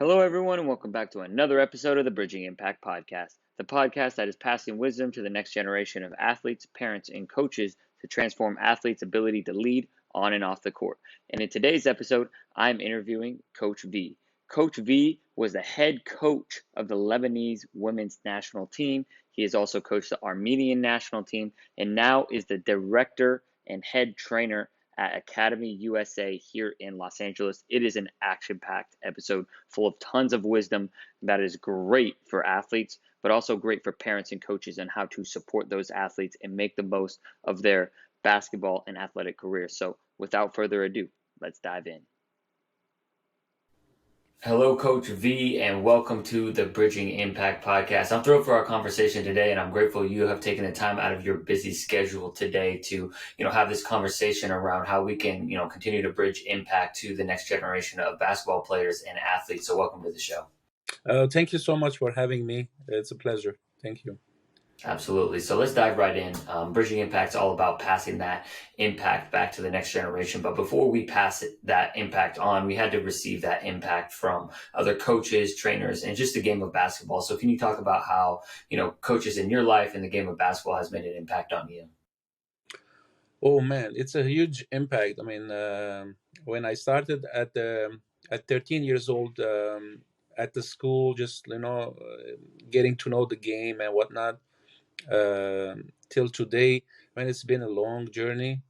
Hello, everyone, and welcome back to another episode of the Bridging Impact Podcast, the podcast that is passing wisdom to the next generation of athletes, parents, and coaches to transform athletes' ability to lead on and off the court. And in today's episode, I'm interviewing Coach V. Coach V was the head coach of the Lebanese women's national team. He has also coached the Armenian national team and now is the director and head trainer at Academy USA here in Los Angeles. It is an action-packed episode full of tons of wisdom that is great for athletes, but also great for parents and coaches on how to support those athletes and make the most of their basketball and athletic careers. So without further ado, let's dive in. Hello, Coach V, and welcome to the Bridging Impact Podcast. I'm thrilled for our conversation today, and I'm grateful you have taken the time out of your busy schedule today to, have this conversation around how we can, continue to bridge impact to the next generation of basketball players and athletes. So welcome to the show. Thank you so much for having me. It's a pleasure. Thank you. Absolutely. So let's dive right in. Bridging Impact is all about passing that impact back to the next generation. But before we pass that impact on, we had to receive that impact from other coaches, trainers, and just the game of basketball. So can you talk about how, coaches in your life and the game of basketball has made an impact on you? Oh, man, it's a huge impact. I mean, when I started at 13 years old at the school, just, getting to know the game and whatnot, till today, when it's been a long journey,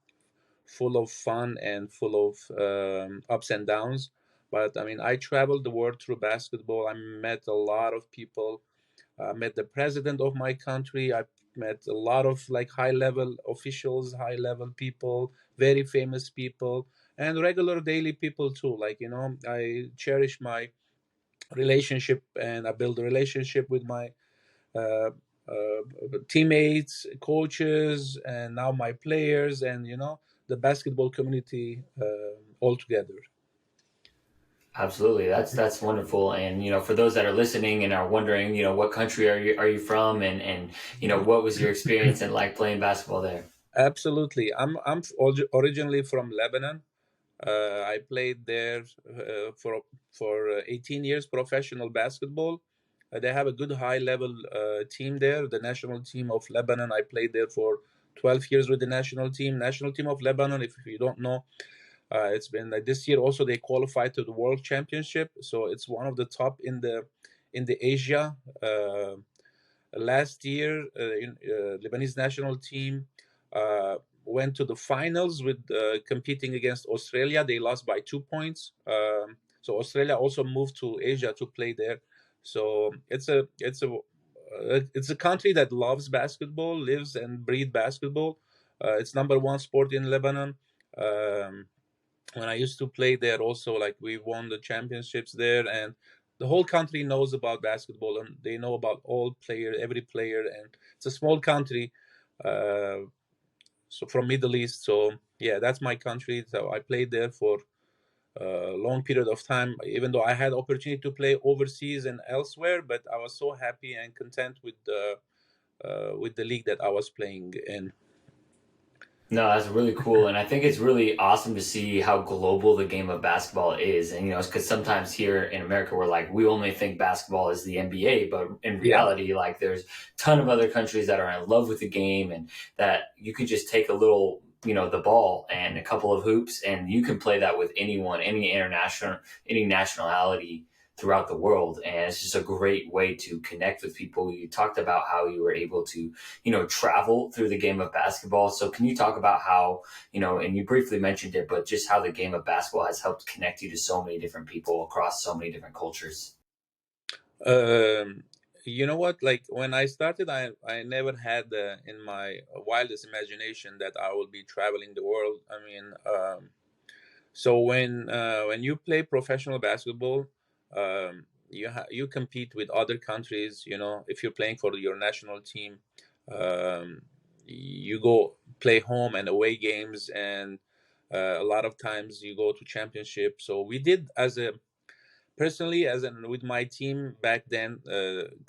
full of fun and full of ups and downs. But I mean, I traveled the world through basketball. I met a lot of people. I met the president of my country. I met a lot of high-level officials, high-level people, very famous people, and regular daily people too. I cherish my relationship, and I build a relationship with my uh, teammates, coaches, and now my players, and the basketball community altogether. Absolutely. That's wonderful. And, for those that are listening and are wondering, what country are you from and, what was your experience and like playing basketball there? Absolutely. I'm originally from Lebanon. I played there for 18 years professional basketball. They have a good high level team there, the national team of Lebanon. I played there for 12 years with the national team. National team of Lebanon, if you don't know, it's been like this year also they qualified to the World Championship, so it's one of the top in the Asia. Last year, Lebanese national team went to the finals with competing against Australia. They lost by 2 points. So Australia also moved to Asia to play there. So it's a country that loves basketball, lives and breathes basketball. It's number one sport in Lebanon. When I used to play there, also we won the championships there, and the whole country knows about basketball, and they know about every player, and it's a small country. So from Middle East. So yeah, that's my country. So I played there for a long period of time, even though I had opportunity to play overseas and elsewhere, but I was so happy and content with the league that I was playing in. No, that's really cool. And I think it's really awesome to see how global the game of basketball is. And, it's because sometimes here in America, we're like, we only think basketball is the NBA. But in reality, there's a ton of other countries that are in love with the game and that you could just take a little, the ball and a couple of hoops and you can play that with anyone, any nationality throughout the world. And it's just a great way to connect with people. You talked about how you were able to, travel through the game of basketball. So can you talk about how, and you briefly mentioned it, but just how the game of basketball has helped connect you to so many different people across so many different cultures? You know what? Like when I started, I never had in my wildest imagination that I will be traveling the world. I mean, so when you play professional basketball, you compete with other countries. If you're playing for your national team, um, you go play home and away games, and a lot of times you go to championship. So we did personally with my team back then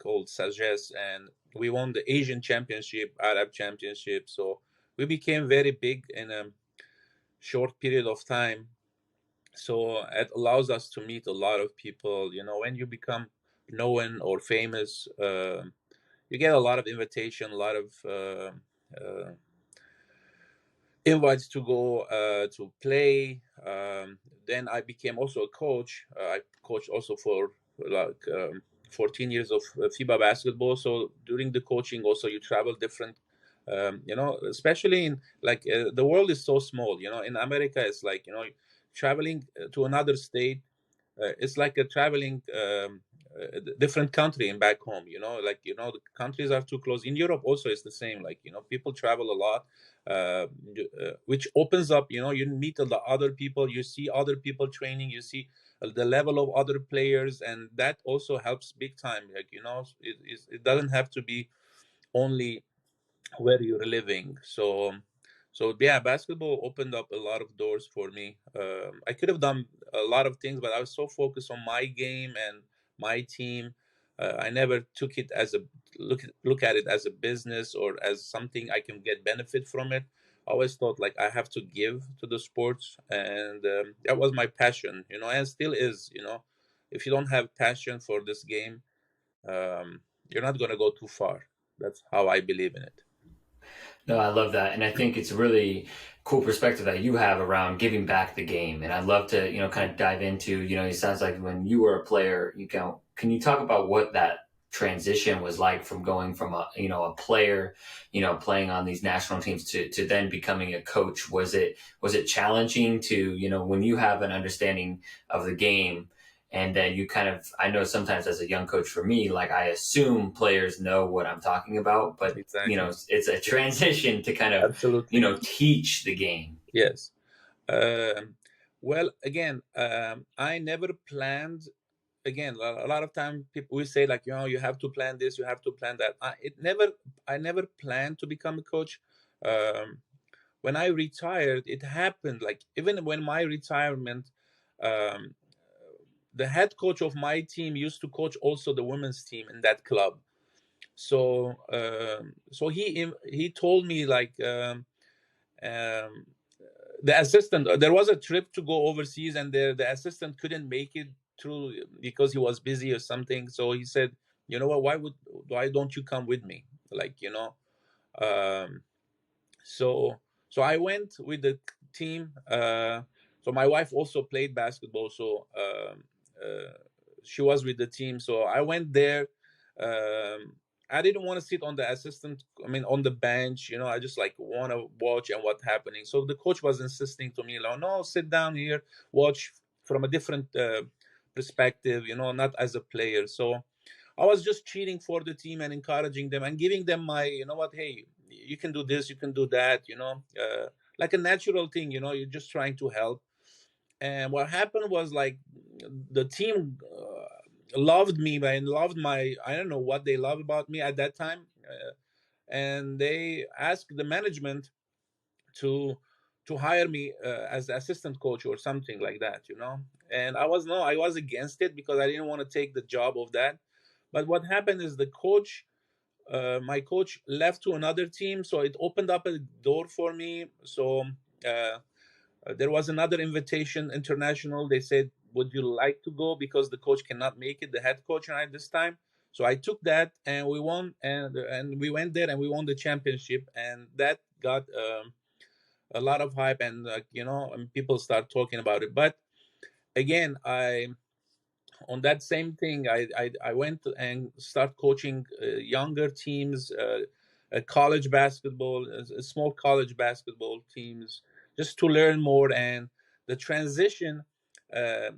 called Sages, and we won the Asian Championship, Arab Championship. So we became very big in a short period of time. So it allows us to meet a lot of people. When you become known or famous, you get a lot of invitation, a lot of uh, invites to go to play. Then I became also a coach. I coached also for like 14 years of FIBA basketball. So during the coaching, also you travel different. Especially in like the world is so small. In America, it's like traveling to another state, it's like a traveling different country and back home. Like the countries are too close. In Europe also it's the same. Like people travel a lot, which opens up. You meet the other people, you see other people training, you see the level of other players, and that also helps big time. Like it doesn't have to be only where you're living. So yeah, basketball opened up a lot of doors for me. I could have done a lot of things, but I was so focused on my game and my team. I never took it as a look at it as a business or as something I can get benefit from it. I always thought like I have to give to the sports, and that was my passion, and still is. If you don't have passion for this game, you're not gonna go too far. That's how I believe in it. No, I love that. And I think it's a really cool perspective that you have around giving back the game. And I'd love to, kind of dive into, it sounds like when you were a player, can you talk about what that transition was like from going from a player, playing on these national teams to then becoming a coach? Was it challenging to, when you have an understanding of the game, and then you kind of, I know sometimes as a young coach for me, like I assume players know what I'm talking about, but Exactly. it's a transition to kind of, Absolutely. teach the game. Yes. Um, well, again, I never planned. Again, a lot of time people will say like, you have to plan this, you have to plan that. I never planned to become a coach. Um, when I retired, it happened. Like even when my retirement, um, the head coach of my team used to coach also the women's team in that club. So he told me like. Um, the assistant, there was a trip to go overseas, and the assistant couldn't make it through because he was busy or something. So he said, you know what, why don't you come with me, like um so so I went with the team. So my wife also played basketball, so uh, she was with the team. So I went there. I didn't want to sit on the assistant, I mean on the bench. I just like want to watch and what happening. So the coach was insisting to me, like, no, sit down here, watch from a different perspective, not as a player. So I was just cheering for the team and encouraging them and giving them my, what, hey, you can do this, you can do that, like a natural thing, you're just trying to help. And what happened was like the team loved me and loved my, I don't know what they loved about me at that time. And they asked the management to hire me as the assistant coach or something like that, and I was against it because I didn't want to take the job of that. But what happened is the coach, my coach left to another team, so it opened up a door for me. So uh, there was another invitation international. They said, would you like to go, because the coach cannot make it, the head coach and I this time. So I took that and we won, and we went there and we won the championship, and that got a lot of hype, and and people start talking about it. But again, I on that same thing, I went and start coaching younger teams, college basketball, small college basketball teams, just to learn more. And the transition uh,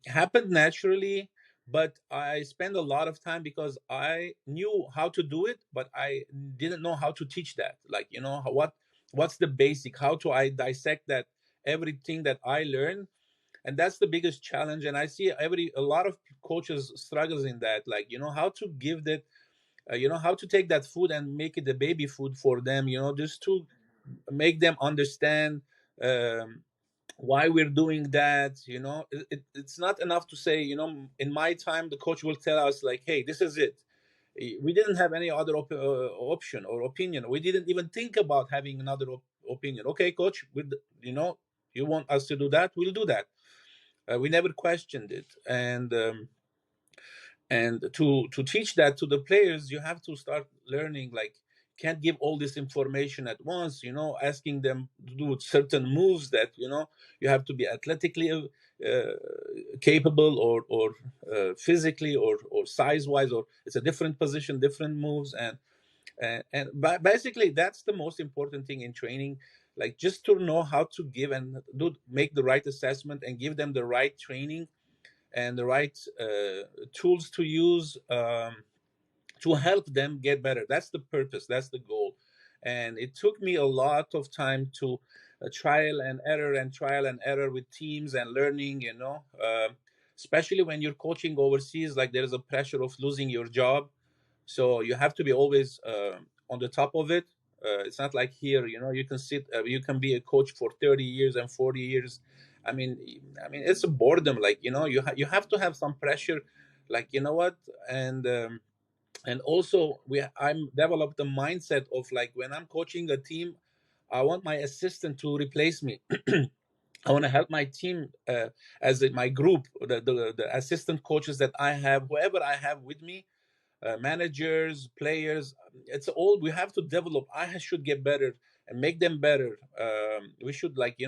happened naturally, but I spent a lot of time because I knew how to do it, but I didn't know how to teach that. Like, what's the basic, how to I dissect that, everything that I learned. And that's the biggest challenge. And I see a lot of coaches struggles in that, like how to give that, how to take that food and make it a baby food for them, just to make them understand um, why we're doing that. It's not enough to say, in my time the coach will tell us like, hey, this is it. We didn't have any other option or opinion. We didn't even think about having another opinion. Okay, coach, with you know You want us to do that, we'll do that. We never questioned it. And to teach that to the players, you have to start learning, like, can't give all this information at once, asking them to do certain moves that, you have to be athletically capable, or physically, or size wise, or it's a different position, different moves. And basically that's the most important thing in training, like just to know how to give and make the right assessment and give them the right training and the right tools to use, to help them get better. That's the purpose, that's the goal. And it took me a lot of time to trial and error and trial and error with teams and learning, especially when you're coaching overseas, like there's a pressure of losing your job, so you have to be always on the top of it. It's not like here, you can you can be a coach for 30 years and 40 years. I mean it's a boredom, like, you have to have some pressure, like, what. And also I'm developed the mindset of, like, when I'm coaching a team, I want my assistant to replace me. I want to help my team, my group, the assistant coaches that I have, whoever I have with me, managers, players. It's all we have to develop. Should get better and make them better. We should, like,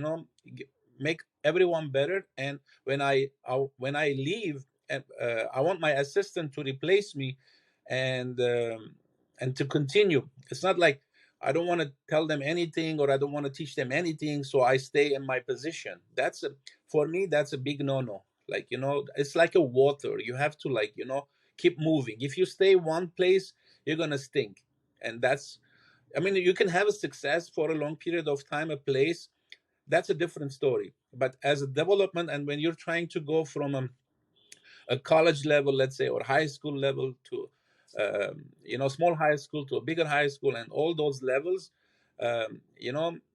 make everyone better. And when I leave, and I want my assistant to replace me, and to continue. It's not like I don't want to tell them anything, or I don't want to teach them anything, so I stay in my position. For me, that's a big no-no. Like, it's like a water. You have to, like, keep moving. If you stay one place, you're gonna stink. And you can have a success for a long period of time, a place. That's a different story. But as a development, and when you're trying to go from a college level, let's say, or high school level, to small high school to a bigger high school, and all those levels,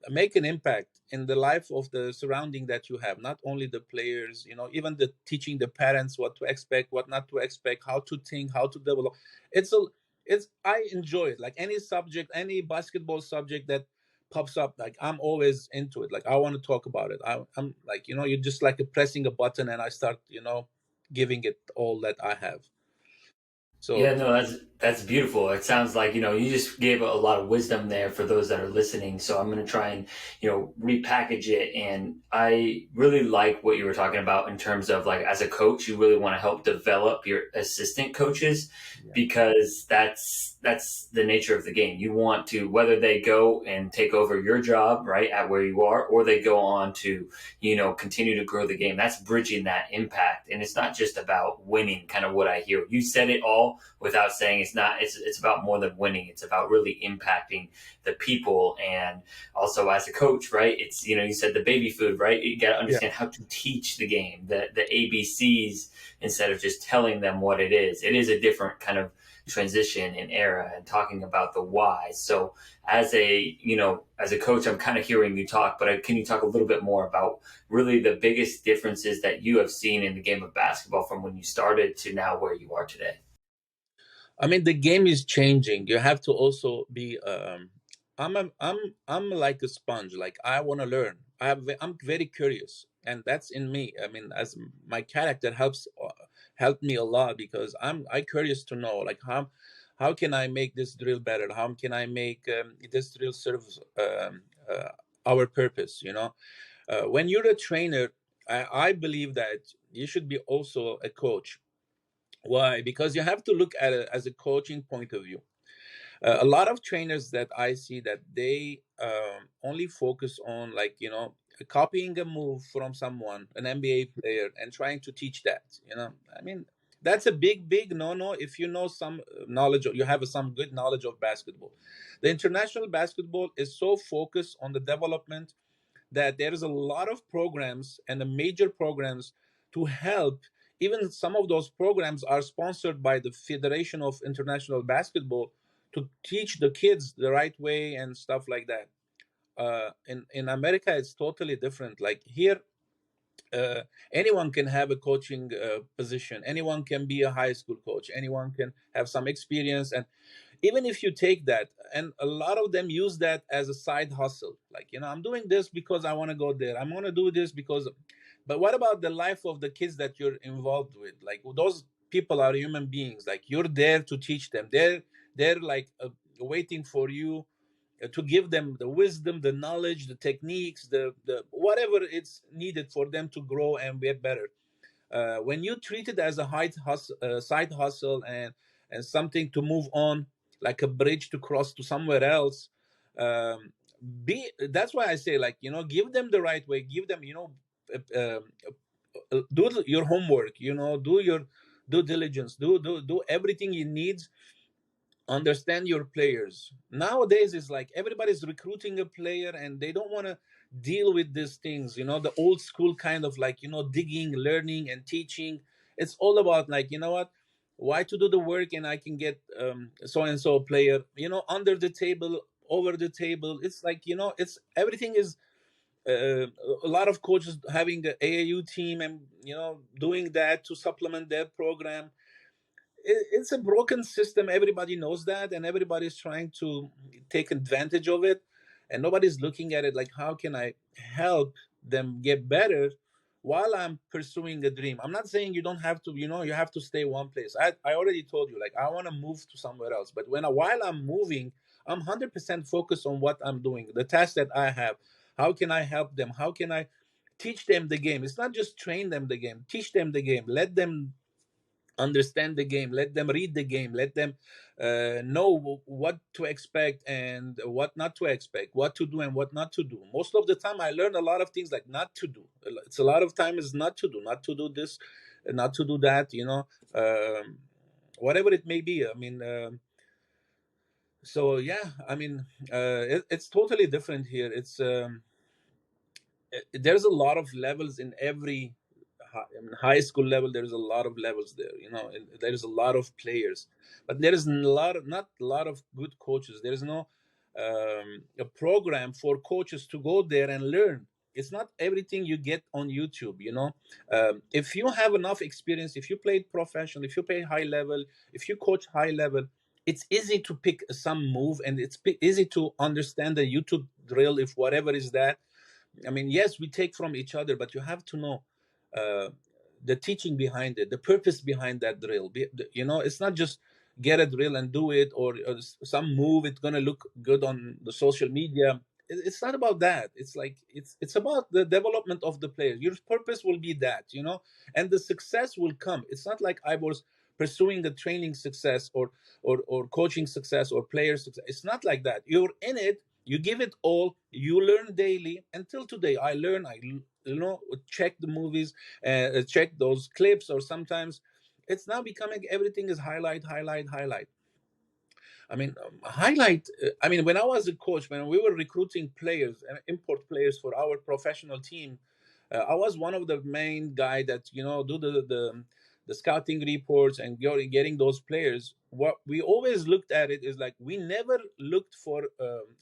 make an impact in the life of the surrounding that you have, not only the players, even the teaching the parents what to expect, what not to expect, how to think, how to develop. I enjoy it, like any subject, any basketball subject that pops up, like I'm always into it, like I want to talk about it. I'm like, you're just like pressing a button, and I start, giving it all that I have. So Yeah, no, that's beautiful. It sounds like, you just gave a lot of wisdom there for those that are listening. So I'm going to try and, repackage it. And I really like what you were talking about in terms of, like, as a coach, you really want to help develop your assistant coaches, yeah. because that's the nature of the game. You want to, whether they go and take over your job, right, at where you are, or they go on to, continue to grow the game. That's bridging that impact. And it's not just about winning, kind of what I hear. You said it all without saying it's about more than winning. It's about really impacting the people. And also as a coach, right, it's, you said the baby food, right? You got to understand how to teach the game, the ABCs, instead of just telling them what it is. It is a different kind of transition and era, and talking about the why. So as a coach, I'm kind of hearing you talk, but can you talk a little bit more about really the biggest differences that you have seen in the game of basketball from when you started to now where you are today? The game is changing. You have to also be. I'm like a sponge. Like, I want to learn. I'm very curious, and that's in me. As my character helped me a lot, because I curious to know, like, how can I make this drill better? How can I make this drill serve our purpose? When you're a trainer, I believe that you should be also a coach. Why? Because you have to look at it as a coaching point of view. A lot of trainers that I see, that they only focus on, like, copying a move from someone, an NBA player, and trying to teach that. That's a big no-no. If you know some knowledge, or you have some good knowledge of basketball, the international basketball is so focused on the development, that there is a lot of programs, and the major programs, to help. Even some of those programs are sponsored by the Federation of International Basketball, to teach the kids the right way and stuff like that. In America, it's totally different. Like, here, uh, anyone can have a coaching position. Anyone can be a high school coach. Anyone can have some experience. And even if you take that, and a lot of them use that as a side hustle, like, I'm doing this because I want to go there, I'm going to do this because. But what about the life of the kids that you're involved with? Like, those people are human beings, like, you're there to teach them. They're like waiting for you to give them the wisdom, the knowledge, the techniques, the whatever it's needed for them to grow and get better. When you treat it as a side hustle, and something to move on, like a bridge to cross to somewhere else, be that's why I say, like, give them the right way, give them, do your homework, do your due diligence, do everything you need. Understand your players. Nowadays it's like everybody's recruiting a player and they don't want to deal with these things, the old school kind of, like, digging, learning and teaching. It's all about, like, what, why to do the work, and I can get so and so player, under the table, over the table. It's like, it's everything is a lot of coaches having the AAU team, and doing that to supplement their program. It's a broken system. Everybody knows that, and everybody's trying to take advantage of it, and nobody's looking at it like, how can I help them get better while I'm pursuing a dream? I'm not saying you don't have to, you have to stay one place. I already told you, like, I want to move to somewhere else, but while I'm moving, I'm 100% focused on what I'm doing, the task that I have. How can I help them? How can I teach them the game? It's not just train them the game, teach them the game, let them understand the game, let them read the game, let them know what to expect and what not to expect, what to do and what not to do. Most of the time I learn a lot of things, like, not to do. It's a lot of time is not to do, not to do this, not to do that, whatever it may be. I mean, so yeah, I mean, it's totally different here. It's there's a lot of levels in every in high school level. There's a lot of levels there, and there's a lot of players, but there is not a lot of good coaches. There's no a program for coaches to go there and learn. It's not everything you get on YouTube, if you have enough experience, if you played professional, if you play high level, if you coach high level, it's easy to pick some move, and it's easy to understand the YouTube drill, if whatever is that. I mean, yes, we take from each other, but you have to know uh, the teaching behind it, the purpose behind that drill. It's not just get a drill and do it, or some move. It's gonna look good on the social media. It's not about that. It's like it's about the development of the player. Your purpose will be that, and the success will come. It's not like I was pursuing a training success, or coaching success, or player success. It's not like that. You're in it, you give it all, you learn daily. Until today I learn, I check the movies, check those clips, or sometimes it's now becoming everything is highlight, highlight, highlight. I mean, highlight. I mean, when I was a coach, when we were recruiting players and import players for our professional team, I was one of the main guy that do the scouting reports and getting those players. What we always looked at it is, like, we never looked for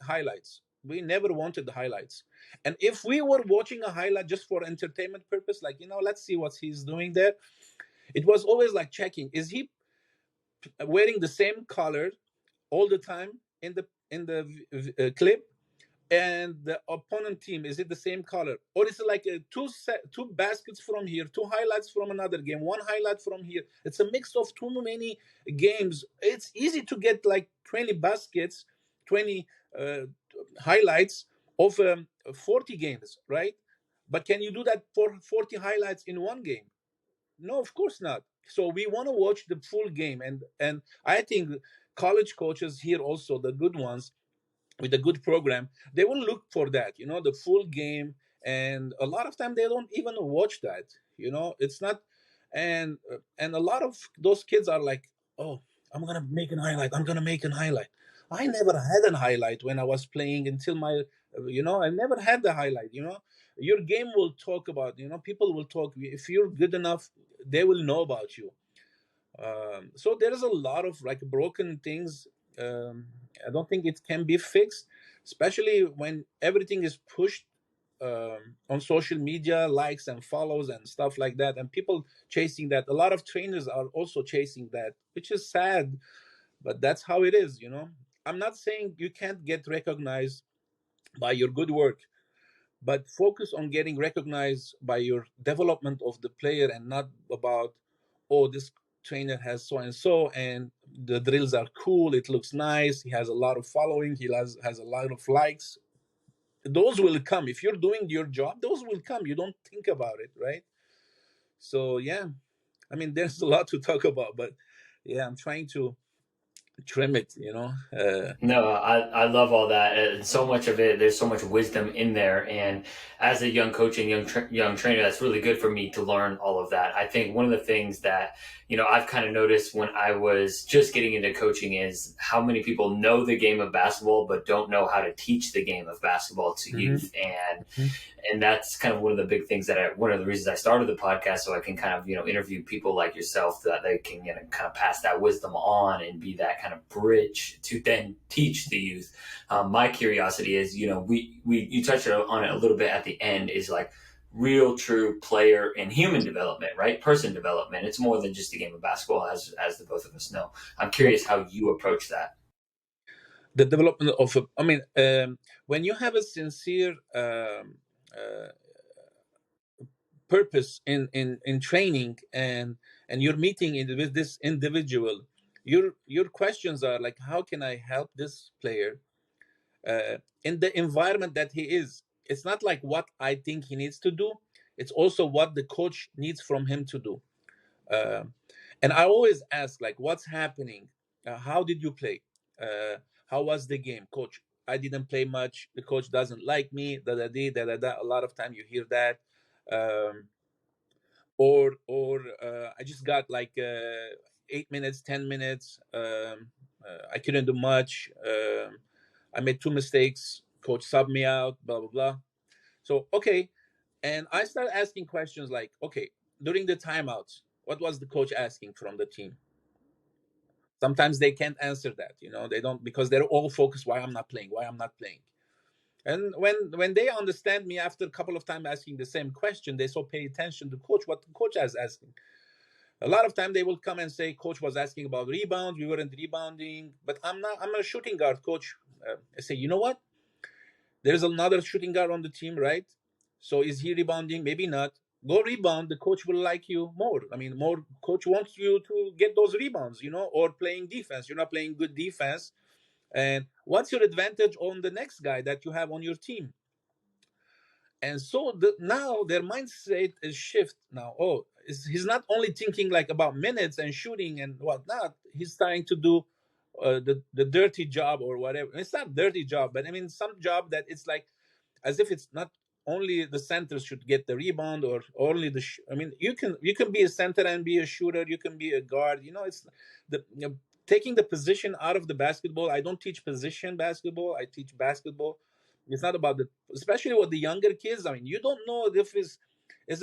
highlights. We never wanted the highlights. And if we were watching a highlight just for entertainment purpose, like, let's see what he's doing there, it was always like checking: is he wearing the same color all the time in the clip, and the opponent team, is it the same color, or is it like two baskets from here, two highlights from another game, one highlight from here? It's a mix of too many games. It's easy to get like 20 baskets, 20 uh, highlights of 40 games, right? But can you do that for 40 highlights in one game? No, of course not. So we want to watch the full game, and I think college coaches here, also the good ones with a good program, they will look for that, the full game. And a lot of time they don't even watch that. It's not. And a lot of those kids are like, oh, I'm gonna make an highlight, I'm gonna make an highlight. I never had a highlight when I was playing until my, I never had the highlight. Your game will talk about, people will talk. If you're good enough, they will know about you. So there is a lot of like broken things. I don't think it can be fixed, especially when everything is pushed on social media, likes and follows and stuff like that, and people chasing that. A lot of trainers are also chasing that, which is sad. but that's how it is, you know. I'm not saying you can't get recognized by your good work, but focus on getting recognized by your development of the player, and not about, oh, this trainer has so and so and the drills are cool, it looks nice, he has a lot of following, has a lot of likes. Those will come if you're doing your job. Those will come, you don't think about it, right? So yeah, I mean, there's a lot to talk about, but yeah, I'm trying to trim it, you know. No, I love all that. And so much of it, there's so much wisdom in there. And as a young coach and young trainer, that's really good for me to learn all of that. I think one of the things that, I've kind of noticed when I was just getting into coaching is how many people know the game of basketball, but don't know how to teach the game of basketball to Mhm. youth. And Mhm. and that's kind of one of the big things one of the reasons I started the podcast, so I can kind of interview people like yourself that they can kind of pass that wisdom on and be that kind of bridge to then teach the youth. My curiosity is, we you touched on it a little bit at the end, is like real true player and human development, right? Person development. It's more than just a game of basketball, as the both of us know. I'm Yep. curious how you approach that. The development of I mean, when you have a sincere uh, purpose in training, and you're meeting with this individual, your questions are like, how can I help this player in the environment that he is? It's not like what I think he needs to do, it's also what the coach needs from him to do. Um, and I always ask, like, what's happening? How did you play? How was the game, coach? I didn't play much. The coach doesn't like me. Da da da da da. Da. A lot of time you hear that, um, or I just got like 8 minutes, 10 minutes. I couldn't do much. I made two mistakes. Coach subbed me out. Blah blah blah. So okay, and I started asking questions like, okay, during the timeouts, what was the coach asking from the team? Sometimes they can't answer that, you know, they don't, because they're all focused, why I'm not playing, why I'm not playing. And when they understand me after a couple of times asking the same question, they so pay attention to coach, what the coach is asking. A lot of time they will come and say, coach was asking about rebounds, we weren't rebounding, but I'm a shooting guard, coach. I say, you know what, there's another shooting guard on the team, right? So is he rebounding? Maybe not. Go rebound. The coach will like you more. I mean, more coach wants you to get those rebounds, you know, or playing defense. You're not playing good defense. And what's your advantage on the next guy that you have on your team? And so now their mindset is shift now. Oh, he's not only thinking like about minutes and shooting and whatnot. He's trying to do the dirty job or whatever. It's not dirty job, but I mean some job that it's like as if it's not only the centers should get the rebound or only I mean, you can be a center and be a shooter. You can be a guard. You know, it's the taking the position out of the basketball. I don't teach position basketball. I teach basketball. It's not about especially with the younger kids. I mean, you don't know if is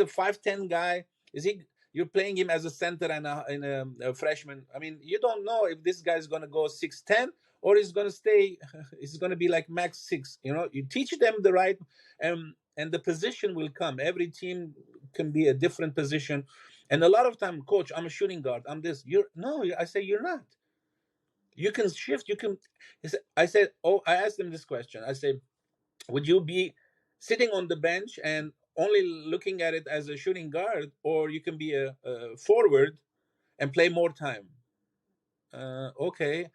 a 5'10" guy. Is he? You're playing him as a center and a freshman. I mean, you don't know if this guy is gonna go 6'10" or he's gonna stay. He's gonna be like max 6. You know, you teach them the right, and the position will come. Every team can be a different position, and a lot of time, coach, I'm a shooting guard. I'm this. You're no. I say you're not. You can shift. You can. I said. Oh, I asked them this question. I said, would you be sitting on the bench and only looking at it as a shooting guard, or you can be a forward and play more time? Okay.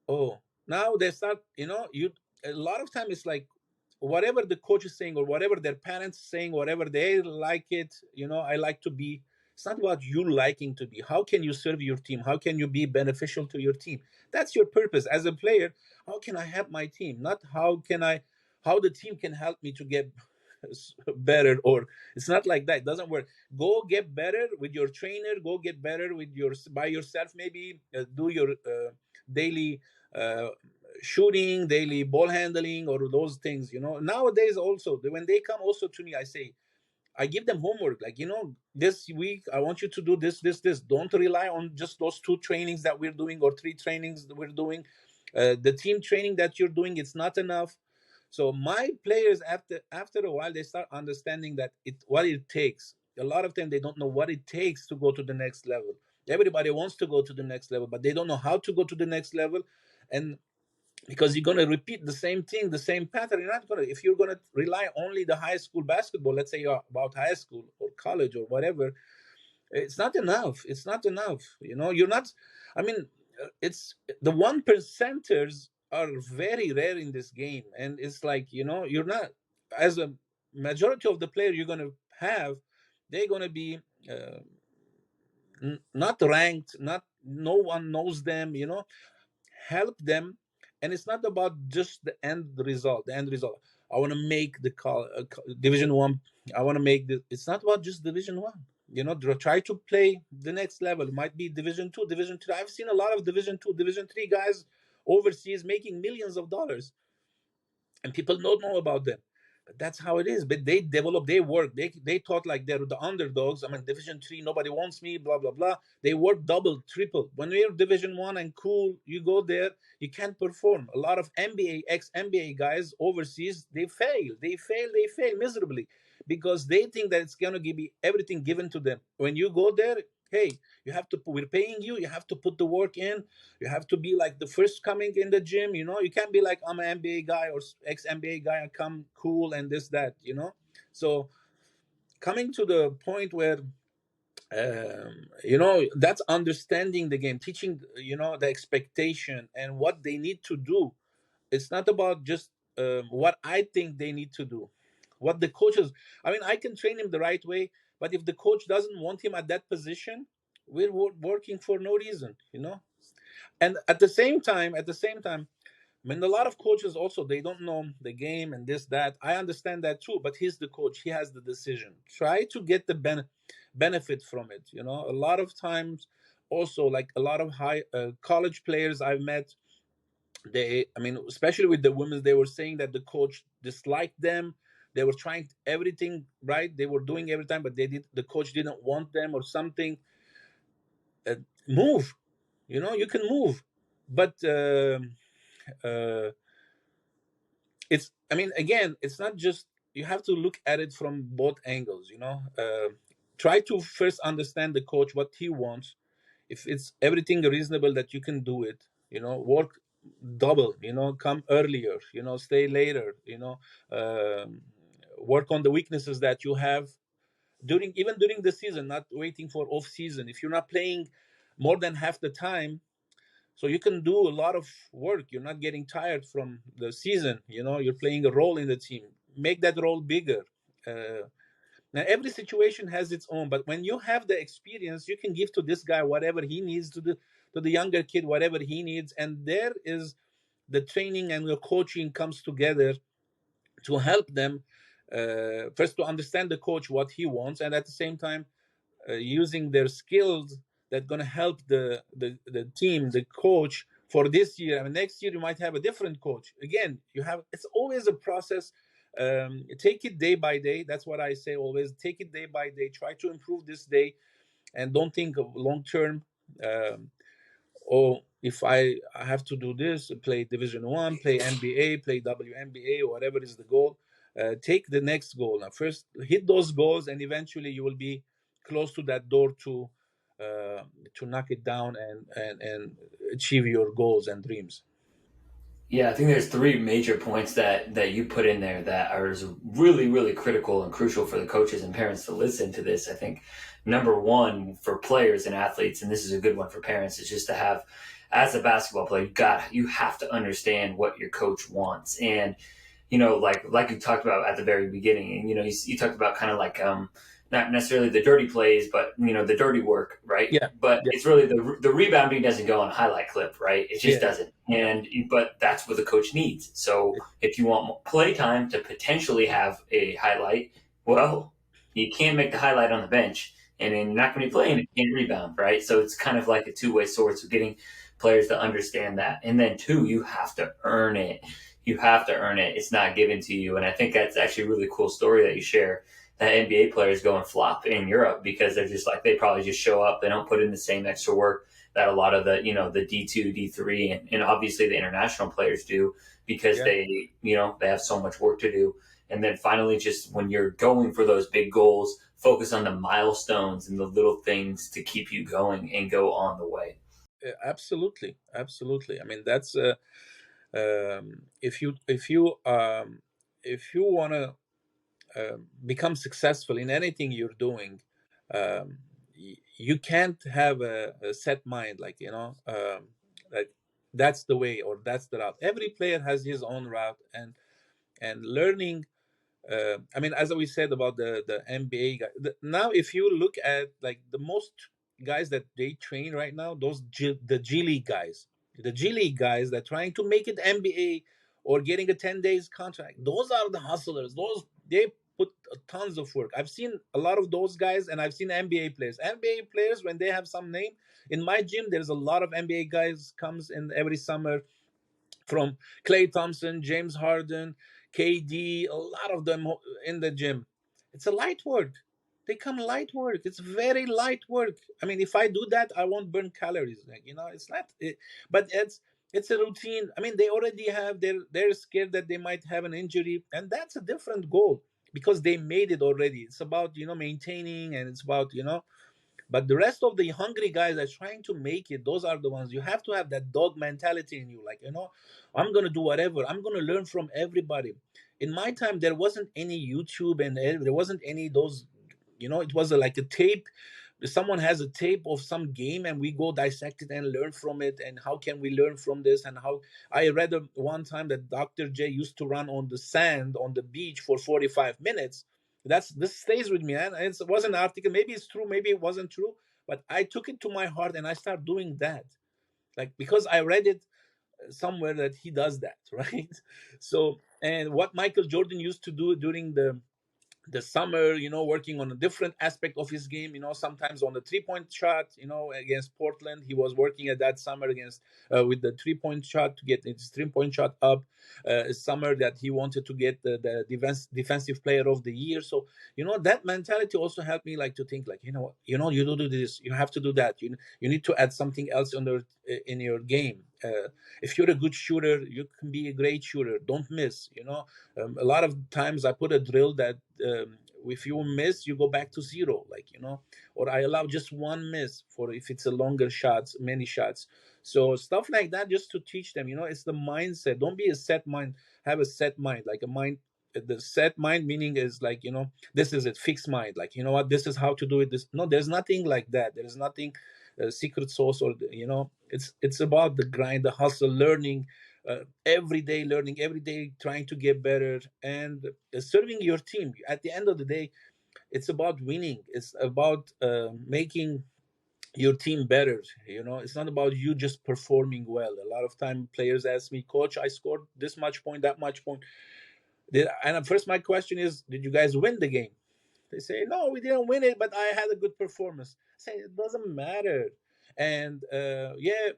Oh, now they start. You know, you a lot of time it's like whatever the coach is saying or whatever their parents saying, whatever they like it. You know, I like to be. It's not about you liking to be. How can you serve your team? How can you be beneficial to your team? That's your purpose as a player. How can I help my team? Not how the team can help me to get better, or it's not like that. It doesn't work. Go get better with your trainer. Go get better with your by yourself. Maybe do your daily uh, shooting, daily ball handling, or those things. You know, nowadays also when they come also to me, I say, I give them homework. Like, you know, this week I want you to do this, this, this. Don't rely on just those two trainings that we're doing or three trainings that we're doing. The team training that you're doing, it's not enough. So my players, after a while, they start understanding that what it takes. A lot of them they don't know what it takes to go to the next level. Everybody wants to go to the next level, but they don't know how to go to the next level. And because you're going to repeat the same thing, the same pattern, you're not going to, if you're going to rely only the high school basketball, let's say you're about high school or college or whatever, it's not enough. It's not enough. You're not, I mean, it's the one percenters are very rare in this game. And it's like, you're not, as a majority of the player you're going to have, they're going to be not ranked, not, no one knows them, help them. And it's not about just the end result. I want to make the division one. I want to make it's not about just division one. Try to play the next level. It might be division two, division three. I've seen a lot of division two, division three guys overseas making millions of dollars, and people don't know about them. But that's how it is. But they develop, they work, they thought like they're the underdogs. I mean, division three, nobody wants me, blah blah blah. They work double, triple. When you're division one and cool, you go there, you can't perform. A lot of NBA, ex-NBA guys overseas, they fail miserably, because they think that it's gonna give you everything given to them. When you go there, hey, we're paying you, you have to put the work in. You have to be like the first coming in the gym. You can't be like, I'm an NBA guy or ex-NBA guy and come cool and this, that. So coming to the point where, that's understanding the game, teaching, the expectation and what they need to do. It's not about just what I think they need to do. What the coaches, I mean, I can train him the right way, but if the coach doesn't want him at that position, we're working for no reason. And at the same time, I mean, a lot of coaches also, they don't know the game and this, that. I understand that too, but he's the coach, he has the decision. Try to get the benefit from it. A lot of times, also, like a lot of high college players I've met, I mean, especially with the women, they were saying that the coach disliked them. They were trying everything right, they were doing every time, but the coach didn't want them or something. Move, you can move. But uh, it's, I mean, again, it's not just, you have to look at it from both angles. Try to first understand the coach, what he wants. If it's everything reasonable that you can do it, work double, come earlier, stay later, work on the weaknesses that you have even during the season, not waiting for off season. If you're not playing more than half the time, so you can do a lot of work, you're not getting tired from the season. You're playing a role in the team, make that role bigger. Now every situation has its own, but when you have the experience, you can give to this guy whatever he needs, to the younger kid whatever he needs. And there is the training and the coaching comes together to help them, first to understand the coach what he wants, and at the same time using their skills that going to help the team, the coach for this year. I mean, next year you might have a different coach. Again, it's always a process. Take it day by day. That's what I say always. Take it day by day. Try to improve this day, and don't think of long term. If I have to do this, play Division One, play NBA, play WNBA, or whatever is the goal. Take the next goal. Now, first hit those goals, and eventually you will be close to that door to knock it down and achieve your goals and dreams. Yeah, I think there's three major points that you put in there that are really, really critical and crucial for the coaches and parents to listen to this. I think number one for players and athletes, and this is a good one for parents, is just to have, as a basketball player, you have to understand what your coach wants. And like you talked about at the very beginning, and you talked about kind of like not necessarily the dirty plays, but the dirty work, right? Yeah, But yeah, it's really the rebounding doesn't go on a highlight clip, right? It just yeah, doesn't. But that's what the coach needs. So if you want play time to potentially have a highlight, well, you can't make the highlight on the bench, and then you're not going to be playing if you can't rebound, right? So it's kind of like a two-way sword. So getting players to understand that, and then two, you have to earn it. You have to earn it. It's not given to you. And I think that's actually a really cool story that you share, that NBA players go and flop in Europe because they're just like, they probably just show up. They don't put in the same extra work that a lot of the D2, D3, and obviously the international players do, because yeah, they have so much work to do. And then finally, just when you're going for those big goals, focus on the milestones and the little things to keep you going and go on the way. Absolutely, absolutely. I mean, that's if you want to become successful in anything you're doing, you can't have a set mind, like, like that's the way or that's the route. Every player has his own route, and learning. I mean, as we said about the NBA guy, now if you look at like the most guys that they train right now, the G League guys, that trying to make it NBA or getting a 10 days contract, those are the hustlers. Those they put tons of work. I've seen a lot of those guys, and I've seen NBA players. NBA players, when they have some name in my gym, there's a lot of NBA guys comes in every summer, from Clay Thompson, James Harden, KD, a lot of them in the gym. It's a light work. They come light work. It's very light work. I mean, if I do that, I won't burn calories. Like, it's not. But it's a routine. I mean, they already have. They're scared that they might have an injury, and that's a different goal because they made it already. It's about maintaining, and it's about but the rest of the hungry guys are trying to make it. Those are the ones you have to have that dog mentality in you. Like, I'm going to do whatever. I'm going to learn from everybody. In my time, there wasn't any YouTube, and there wasn't any those, it was like a tape. Someone has a tape of some game, and we go dissect it and learn from it. And how can we learn from this? And how I read one time that Dr. J used to run on the sand on the beach for 45 minutes. This stays with me, and it was an article. Maybe it's true, maybe it wasn't true, but I took it to my heart and I started doing that, like, because I read it somewhere that he does that, right? So, and what Michael Jordan used to do during the summer, working on a different aspect of his game, sometimes on the 3-point shot, against Portland. He was working at that summer against with the 3-point shot to get his 3-point shot up. A summer that he wanted to get the defensive player of the year. So, that mentality also helped me, like, to think, like, you do this, you have to do that. You need to add something else in your game. If you're a good shooter, you can be a great shooter. Don't miss. A lot of times I put a drill that if you miss, you go back to zero, like, or I allow just one miss for if it's a longer shots, many shots. So stuff like that, just to teach them, it's the mindset. Don't be a set mind. Have a set mind, like a mind. The set mind meaning is like, this is it, fixed mind. Like, what, this is how to do it. No, there's nothing like that. There is nothing secret sauce, or it's about the grind, the hustle, learning. Every day learning, every day trying to get better, and serving your team. At the end of the day, it's about winning. It's about making your team better. It's not about you just performing well. A lot of time players ask me, coach, I scored this much point, that much point. And at first my question is, did you guys win the game? They say, no, we didn't win it, but I had a good performance. I say, it doesn't matter. And yeah,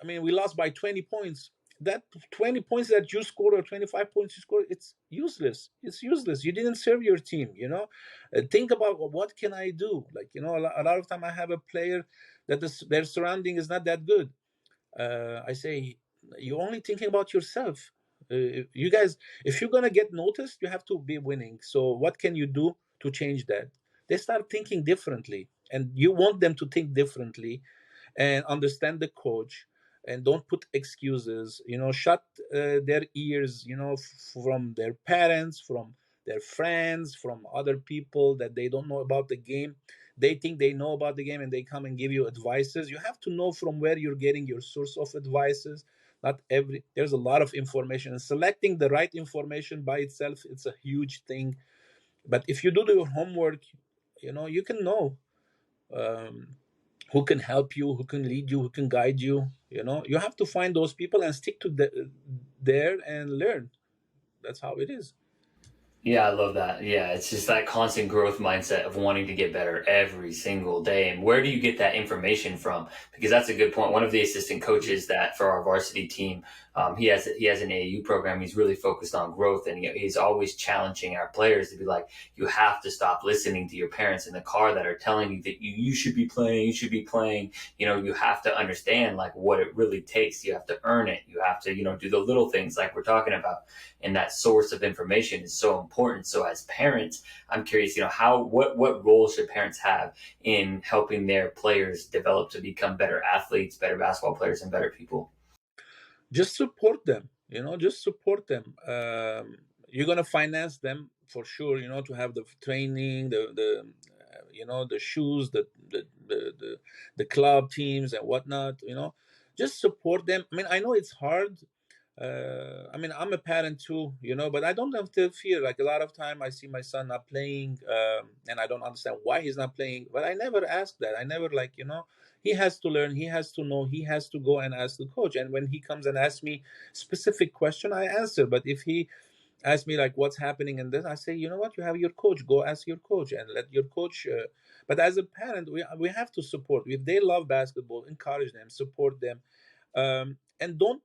I mean, we lost by 20 points. That 20 points that you scored, or 25 points you scored, it's useless. It's useless. You didn't serve your team, think about, well, what can I do? Like, a lot of time I have a player that their surrounding is not that good. I say, you're only thinking about yourself. You guys, if you're gonna get noticed, you have to be winning. So what can you do to change that? They start thinking differently, and you want them to think differently, and understand the coach, and don't put excuses. Shut their ears, from their parents, from their friends, from other people that they don't know about the game. They think they know about the game, and they come and give you advices. You have to know from where you're getting your source of advices. Not every There's a lot of information, and selecting the right information by itself, it's a huge thing. But if you do your homework, you can know um, who can help you, who can lead you, who can guide you. You have to find those people and stick to there and learn. That's how it is. Yeah, I love that. Yeah, it's just that constant growth mindset of wanting to get better every single day. And where do you get that information from? Because that's a good point. One of the assistant coaches that for our varsity team, he has an AAU program. He's really focused on growth, and he's always challenging our players to be like, you have to stop listening to your parents in the car that are telling you that you should be playing, you should be playing. You have to understand like what it really takes. You have to earn it. You have to, do the little things like we're talking about. And that source of information is so important. So as parents, I'm curious, how what role should parents have in helping their players develop to become better athletes, better basketball players, and better people? Just support them, just support them. You're going to finance them for sure, to have the training, the shoes, the club teams and whatnot, just support them. I mean, I know it's hard. I mean, I'm a parent too, but I don't have to fear. Like a lot of time, I see my son not playing, and I don't understand why he's not playing. But I never ask that. I never like, he has to learn, he has to know, he has to go and ask the coach. And when he comes and asks me specific question, I answer. But if he asks me like what's happening and then I say, you know what, you have your coach, go ask your coach and let your coach. But as a parent, we have to support. If they love basketball, encourage them, support them, and don't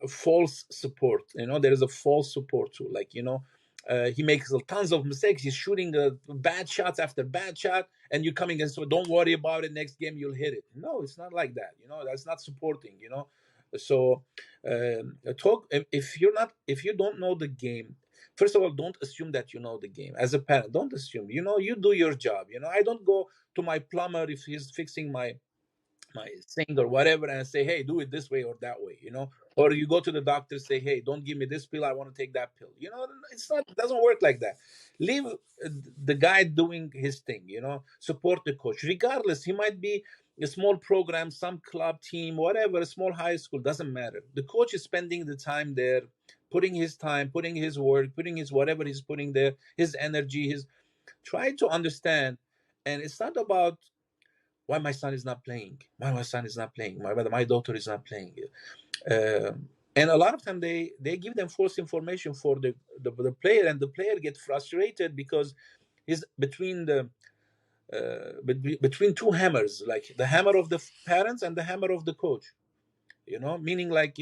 false support. There is a false support too. Like, he makes tons of mistakes. He's shooting bad shots after bad shot, and you're coming and so don't worry about it. Next game you'll hit it. No, it's not like that. That's not supporting. So talk if you don't know the game. First of all, don't assume that you know the game. As a parent, don't assume. You do your job. I don't go to my plumber if he's fixing my sink or whatever and say, hey, do it this way or that way, or you go to the doctor, say, hey, don't give me this pill, I want to take that pill. It doesn't work like that. Leave the guy doing his thing. Support the coach regardless. He might be a small program, some club team, whatever, a small high school, doesn't matter. The coach is spending the time there, putting his time, putting his work, putting his whatever he's putting there, his energy, his try to understand. And it's not about why my son is not playing, why my son is not playing, my daughter is not playing. And a lot of time they give them false information for the player, and the player gets frustrated because he's between between two hammers, like the hammer of the parents and the hammer of the coach. Meaning like,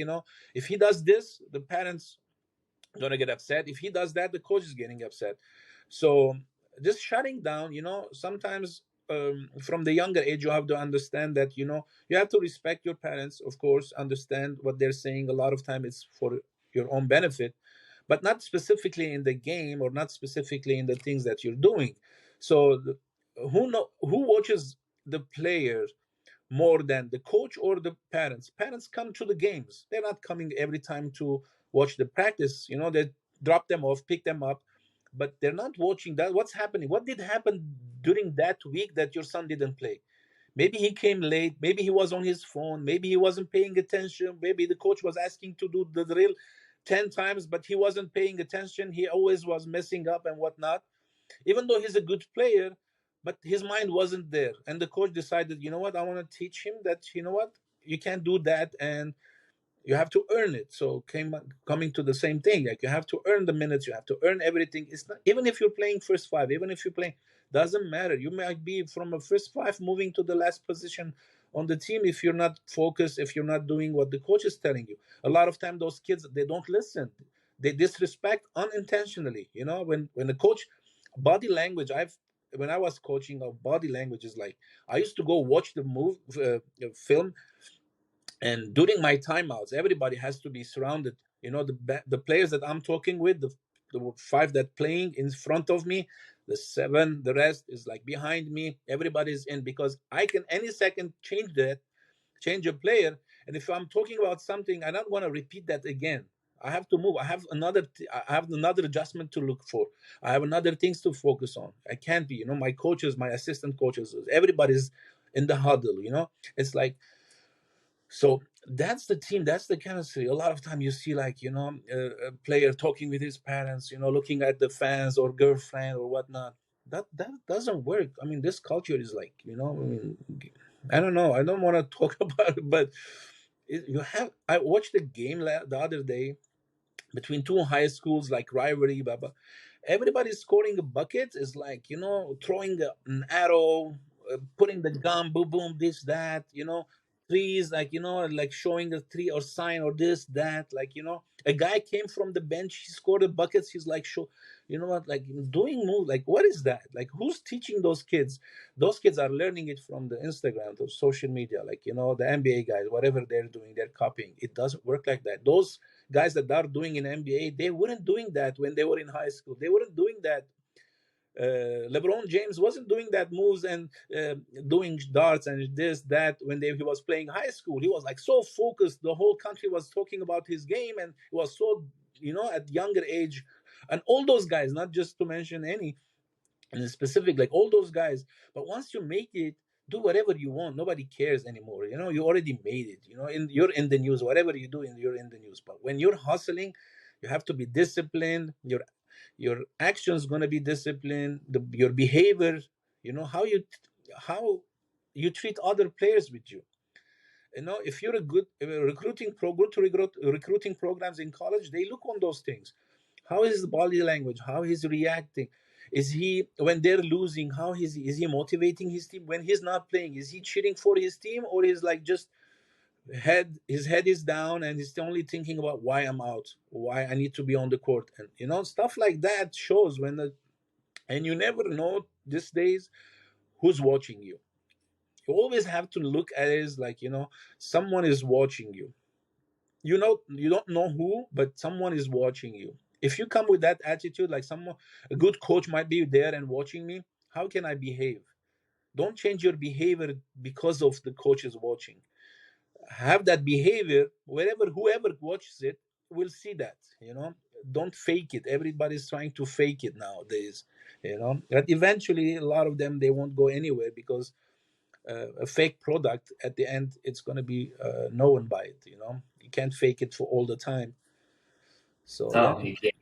if he does this, the parents gonna get upset. If he does that, the coach is getting upset. So just shutting down. Sometimes from the younger age, you have to understand that you have to respect your parents. Of course, understand what they're saying. A lot of time it's for your own benefit, but not specifically in the game or not specifically in the things that you're doing. So who watches the player more than the coach or the parents? Parents come to the games. They're not coming every time to watch the practice. They drop them off, pick them up, but they're not watching that. What's happening? What did happen during that week that your son didn't play? Maybe he came late. Maybe he was on his phone. Maybe he wasn't paying attention. Maybe the coach was asking to do the drill 10 times, but he wasn't paying attention. He always was messing up and whatnot, even though he's a good player, but his mind wasn't there. And the coach decided, you know what, I want to teach him that, you can't do that, and you have to earn it. So coming to the same thing, like you have to earn the minutes, you have to earn everything. It's not, even if you're playing first five, even if you're playing, doesn't matter. You might be from a first five moving to the last position on the team if you're not focused, if you're not doing what the coach is telling you. A lot of time those kids, they don't listen. They disrespect unintentionally. When the coach body language, when I was coaching, of body language is like, I used to go watch the film, and during my timeouts, everybody has to be surrounded. The players that I'm talking with, the five that playing in front of me, the seven, the rest is like behind me. Everybody's in, because I can any second change a player. And if I'm talking about something, I don't want to repeat that again. I have to move. I have another adjustment to look for. I have another things to focus on. I can't be, my coaches, my assistant coaches, everybody's in the huddle. It's like, so that's the team, that's the chemistry. A lot of time you see like, a player talking with his parents, looking at the fans or girlfriend or whatnot. That doesn't work. I mean, this culture is like, I don't know. I don't want to talk about it, but I watched the game the other day between two high schools, like rivalry, blah, blah. Everybody's scoring a bucket is like, throwing an arrow, putting the gun, boom, boom, this, that, trees, like, like showing a tree or sign or this, that, like, a guy came from the bench, he scored a buckets, he's like, show, what, like doing move, like, what is that? Like, who's teaching those kids? Those kids are learning it from the Instagram, the social media, like, the NBA guys, whatever they're doing, they're copying. It doesn't work like that. Those guys that are doing in NBA, they weren't doing that when they were in high school. They weren't doing that. LeBron James wasn't doing that moves and doing darts and this, that when he was playing high school. He was like so focused. The whole country was talking about his game, and it was so, at younger age. And all those guys, not just to mention any in specific, like all those guys. But once you make it, do whatever you want. Nobody cares anymore. You already made it. You're in the news. Whatever you do, you're in the news. But when you're hustling, you have to be disciplined. Your actions going to be disciplined, your behavior, how you treat other players with you. If you're a good recruiting programs in college, they look on those things. How is his body language? How he's reacting? Is he, when they're losing, how is he motivating his team? When he's not playing, is he cheering for his team, or is like just his head is down and he's only thinking about why I'm out, why I need to be on the court, and stuff like that shows and you never know these days who's watching you. You always have to look at it as like, someone is watching you. You don't know who, but someone is watching you. If you come with that attitude, like a good coach might be there and watching me, how can I behave? Don't change your behavior because of the coach is watching. Have that behavior whoever watches it will see that. Don't fake it. Everybody's trying to fake it nowadays. But eventually a lot of them, they won't go anywhere, because a fake product at the end, it's going to be known by it. You can't fake it for all the time. So yeah. Oh, you can't.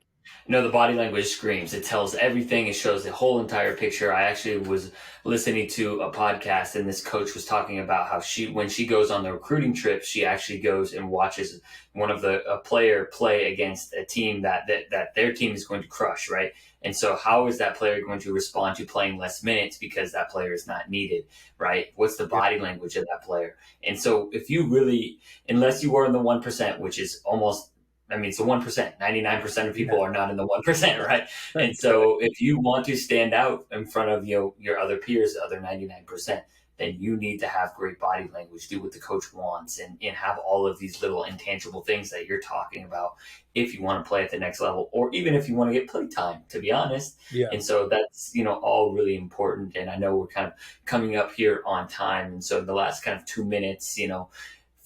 The body language screams. It tells everything. It shows the whole entire picture. I actually was listening to a podcast, and this coach was talking about how when she goes on the recruiting trip, she actually goes and watches a player play against a team that their team is going to crush, right? And so how is that player going to respond to playing less minutes because that player is not needed, right? What's the body language of that player? And so if you really, unless you were in the 1%, which is almost, it's the 1%. 99% of people are not in the 1%, right? And so if you want to stand out in front of your other peers, the other 99%, then you need to have great body language, do what the coach wants, and have all of these little intangible things that you're talking about if you want to play at the next level, or even if you want to get play time, to be honest. Yeah. And so that's, all really important. And I know we're kind of coming up here on time. And so in the last kind of 2 minutes,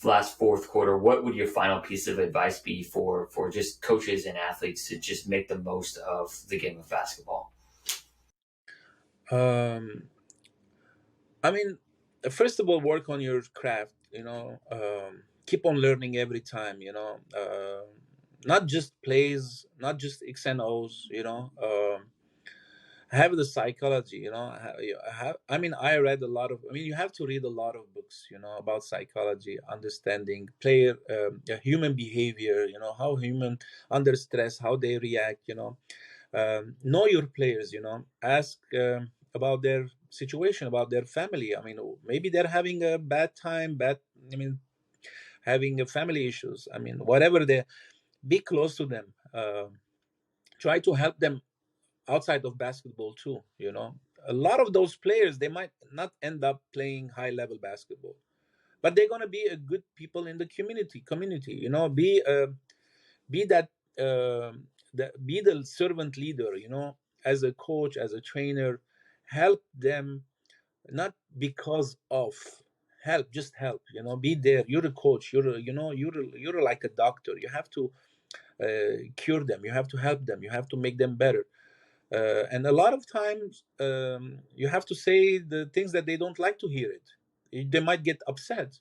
last fourth quarter, what would your final piece of advice be for just coaches and athletes to just make the most of the game of basketball? First of all, work on your craft. Keep on learning every time. Not just plays, not just X and O's. Have the psychology. I read a lot of. You have to read a lot of books. About psychology, understanding player, human behavior. How human under stress, how they react. Know your players. Ask about their situation, about their family. Maybe they're having a bad time, having family issues. Whatever they, be close to them. Try to help them outside of basketball too. A lot of those players, they might not end up playing high level basketball, but they're gonna be a good people in the community. Be that be the servant leader. As a coach, as a trainer, help them, not because of help, just help. Be there. You're a coach. You're like a doctor. You have to cure them. You have to help them. You have to make them better. And a lot of times, you have to say the things that they don't like to hear it. They might get upset,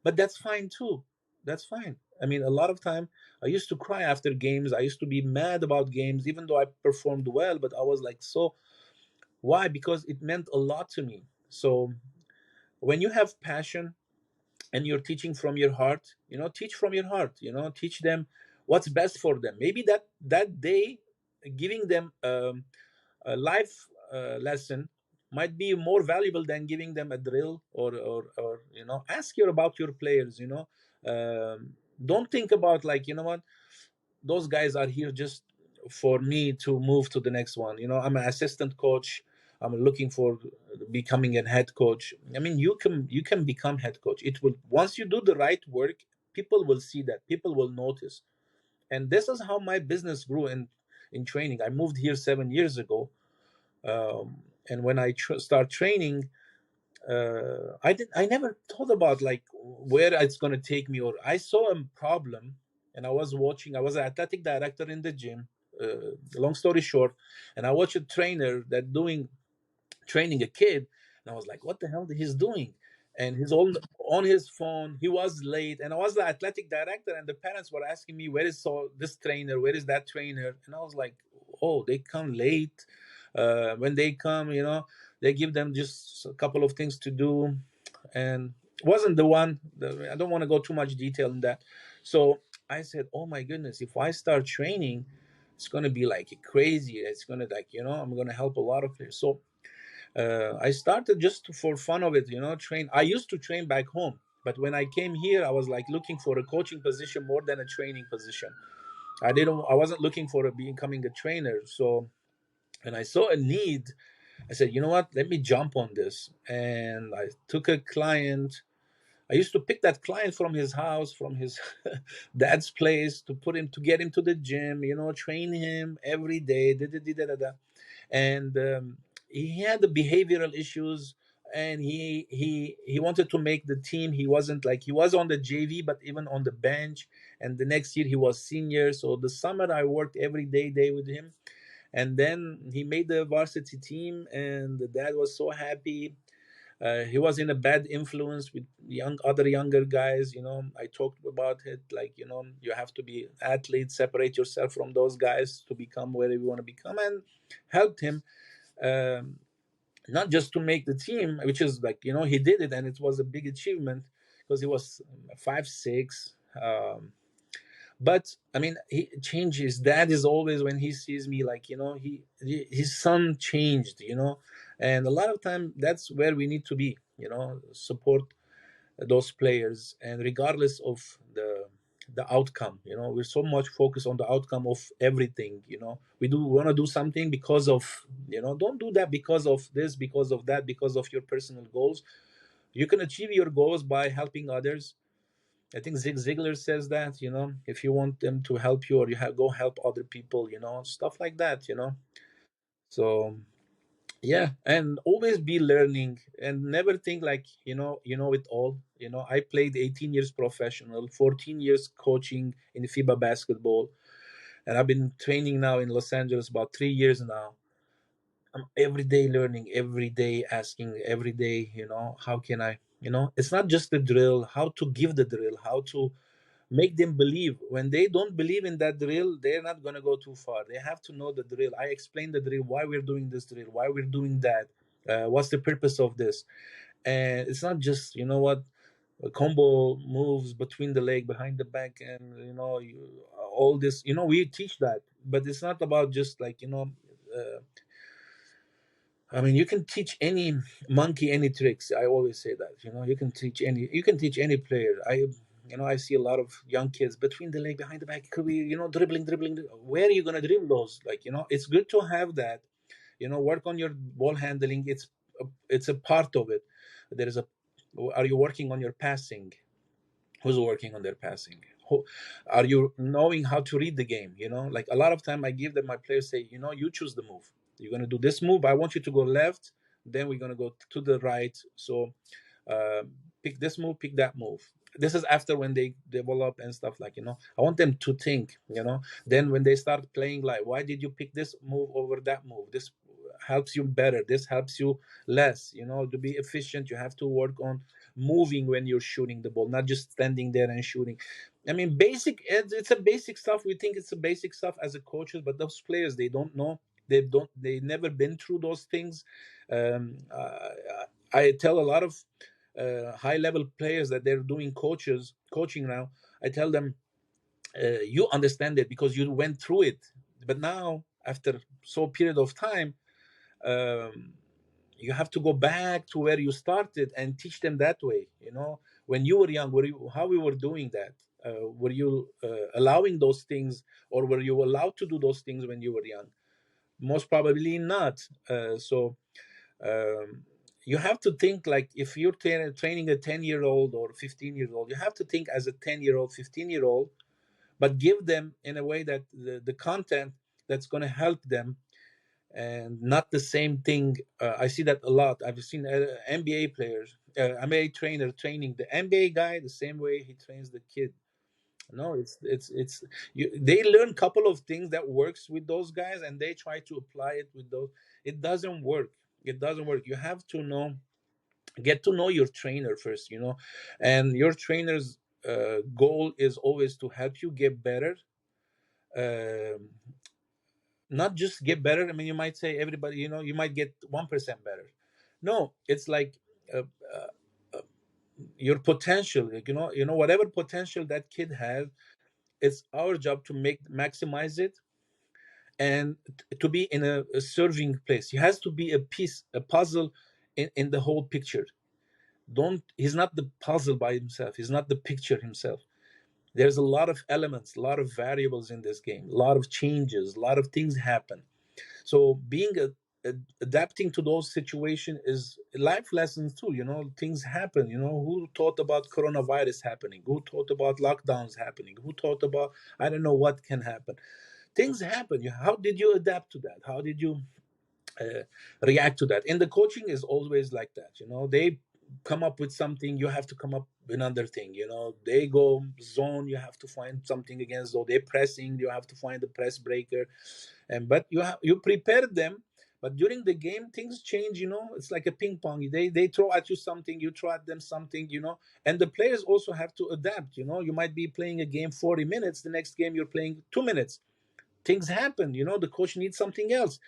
but that's fine too. That's fine. A lot of time I used to cry after games. I used to be mad about games, even though I performed well, but I was like, so why? Because it meant a lot to me. So when you have passion and you're teaching from your heart, teach from your heart, teach them what's best for them. Maybe that day, giving them a life lesson might be more valuable than giving them a drill, or ask you about your players. Don't think about, like, what, those guys are here just for me to move to the next one. I'm an assistant coach. I'm looking for becoming a head coach. I mean, you can become head coach. It will, once you do the right work, people will see that, people will notice. And this is how my business grew in training. I moved here 7 years ago, and when I start training, I never thought about, like, where it's going to take me. Or I saw a problem, and I was watching. I was an athletic director in the gym. Long story short, and I watched a trainer that doing training a kid, and I was like, what the hell he's doing? And he's on his phone. He was late, and I was the athletic director, and the parents were asking me, where is this trainer, where is that trainer? And I was like, oh, they come late. When they come, they give them just a couple of things to do, and wasn't the one. I don't want to go too much detail in that. So I said, oh my goodness, if I start training, it's going to be like crazy. It's going to, like, I'm going to help a lot of players. So I started just for fun of it, train. I used to train back home, but when I came here, I was like looking for a coaching position more than a training position. I wasn't looking for becoming a trainer. So when I saw a need, I said, you know what, let me jump on this. And I took a client. I used to pick that client from his house, from his dad's place, to get him to the gym, train him every day. Da, da, da, da, da, da. And he had the behavioral issues, and he wanted to make the team. He wasn't, like, he was on the JV, but even on the bench. And the next year he was senior. So the summer I worked every day with him. And then he made the varsity team, and the dad was so happy. He was in a bad influence with other younger guys. I talked about it, like, you have to be athlete, separate yourself from those guys to become where you want to become, and helped him, um, not just to make the team, which is, like, he did it, and it was a big achievement because he was 5'6". But I mean, he changes. Dad is always, when he sees me, like, his son changed, and a lot of time that's where we need to be, support those players, and regardless of the outcome. We're so much focused on the outcome of everything. We want to do something because of, don't do that because of this, because of that, because of your personal goals. You can achieve your goals by helping others. I think Zig Ziglar says that, if you want them to help you, or go help other people, stuff like that. So yeah, and always be learning, and never think like, it all. I played 18 years professional, 14 years coaching in FIBA basketball, and I've been training now in Los Angeles about 3 years now. I'm every day learning, every day asking, every day, how can I, it's not just the drill, how to give the drill, how to make them believe. When they don't believe in that drill, they're not going to go too far. They have to know the drill. I explain the drill, why we're doing this drill, why we're doing that, what's the purpose of this. And it's not just, combo moves between the leg, behind the back, and all this. We teach that, but it's not about just, like, I mean, you can teach any monkey any tricks. I always say that. You can teach any player. I see a lot of young kids between the leg, behind the back. Could be, dribbling. Where are you gonna dribble those? Like, it's good to have that. Work on your ball handling. It's a part of it. There is a. Are you working on your passing? Who's working on their passing? Are you knowing how to read the game? Like, a lot of time I give them, my players say, you choose the move. You're going to do this move, I want you to go left, then we're going to go to the right. So uh, pick this move, pick that move. This is after, when they develop and stuff, like, I want them to think. Then when they start playing, like, why did you pick this move over that move? This helps you better, this helps you less. To be efficient, you have to work on moving when you're shooting the ball, not just standing there and shooting. I mean, it's a basic stuff. We think it's a basic stuff as a coaches, but those players, they don't know. They never been through those things. um, uh, I tell a lot of high level players that they're doing coaching now. I tell them, you understand it because you went through it. But now, after so period of time, um, you have to go back to where you started and teach them that way. When you were young, how we were doing that? Were you allowing those things, or were you allowed to do those things when you were young? Most probably not. So um, you have to think like, if you're training a 10-year-old or 15-year-old, you have to think as a 10-year-old, 15-year-old, but give them in a way that the content that's going to help them, and not the same thing. I see that a lot. I've seen NBA players, NBA trainer training the NBA guy the same way he trains the kid. No, they learn a couple of things that works with those guys, and they try to apply it with those. It doesn't work. It doesn't work. You have to get to know your trainer first, and your trainer's goal is always to help you get better. Um, Not just get better. I mean, you might say everybody, you might get 1% better. No, it's like uh, uh, your potential. Like, whatever potential that kid has, it's our job to maximize it, and to be in a serving place. He has to be a piece, a puzzle in the whole picture. He's not the puzzle by himself. He's not the picture himself. There's a lot of elements, a lot of variables in this game, a lot of changes, a lot of things happen. So adapting to those situations is life lessons too. Things happen. Who thought about coronavirus happening? Who thought about lockdowns happening? Who thought about, I don't know what can happen? Things happen. How did you adapt to that? How did you react to that? And the coaching is always like that. They come up with something, you have to come up with another thing. They go zone, you have to find something against zone. They're pressing, you have to find the press breaker. But you prepare them. But during the game, things change. It's like a ping pong. They throw at you something, you throw at them something. And the players also have to adapt. You might be playing a game 40 minutes, the next game you're playing 2 minutes. Things happen. The coach needs something else.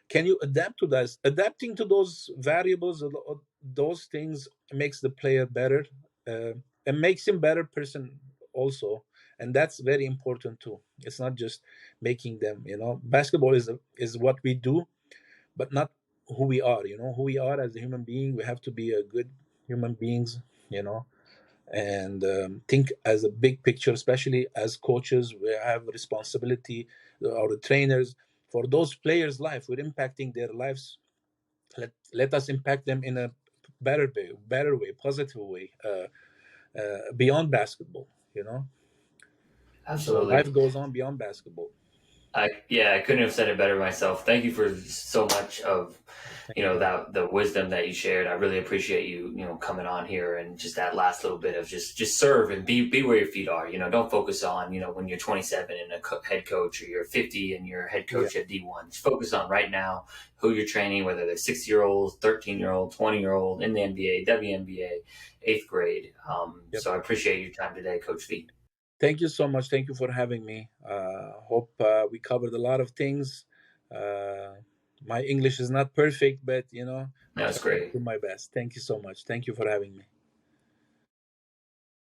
Can you adapt to that? Adapting to those variables, those things makes the player better, and makes him better person also. And that's very important too. It's not just making them. Basketball is what we do, but not who we are. Who we are as a human being. We have to be a good human beings. And think as a big picture. Especially as coaches, we have responsibility, or the trainers, for those players' life. We're impacting their lives. Let us impact them in a better way, positive way, beyond basketball. So Absolutely. life goes on beyond basketball. I couldn't have said it better myself. Thank you for so much of that the wisdom that you shared. I really appreciate you coming on here, and just that last little bit of just serve and be where your feet are. Don't focus on when you're 27 and a head coach, or you're 50 and you're head coach at D1. Just focus on right now who you're training, whether they're 6-year-olds, 13-year-old, 20-year-old, in the NBA, WNBA, 8th grade. So I appreciate your time today, Coach V. Thank you so much. Thank you for having me. Hope we covered a lot of things. My English is not perfect, but That's great. do my best. Thank you so much. Thank you for having me.